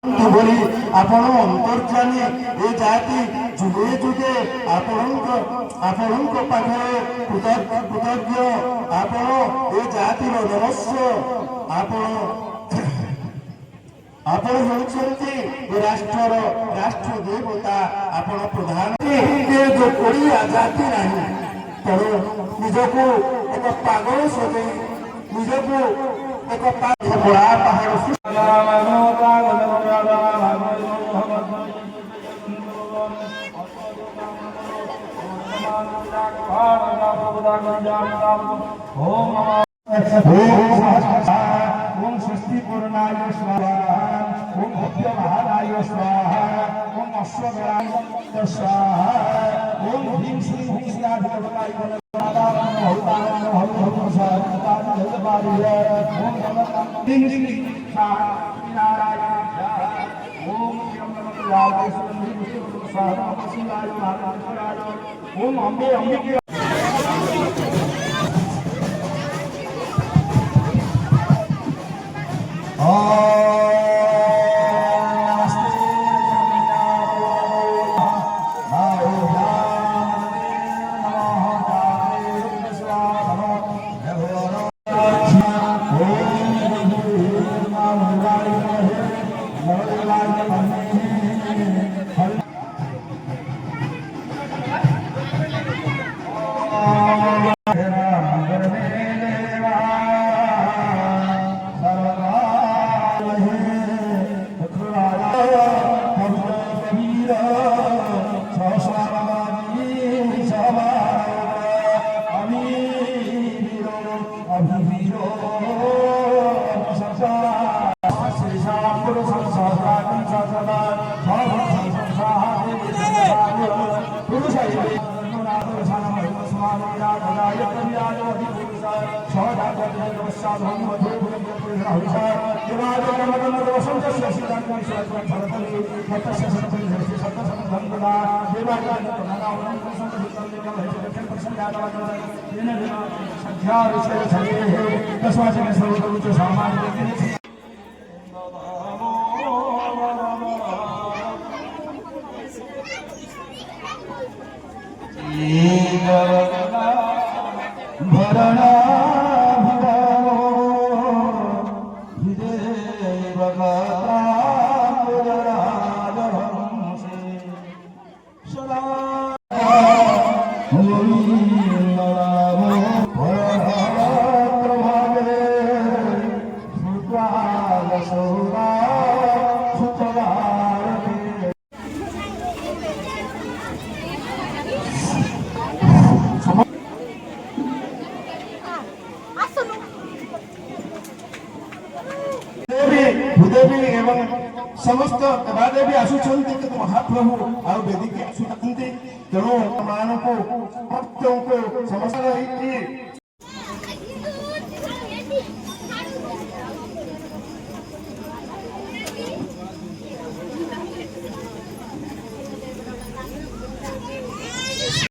बोली आपण अंतर्जामी ए जाति जुगे जुगे आपणक पाखरे कृतज्ञ आपण ए जातिर नमस्व आपण होउछन्ति राष्ट्र देवता आपण प्रधान के जो कोई आजादी नहीं तेणु निजको एक पागल सजे निजको एक बड़ा पहाड़ ओम स्वस्ति पूर्णाय स्वाहा ओम भव्य महानाय स्वाहा ओम अश्वगणाय स्वाहा ओम ह्रीं श्रीं ह्रीं श्रीराधिपताय ओम अम्बे अम्बिके समस्त देवादेवी आसुचंती तो महाप्रभु आ वेदिक आसुचंती तेणु मान को प्रत्येक समस्त रही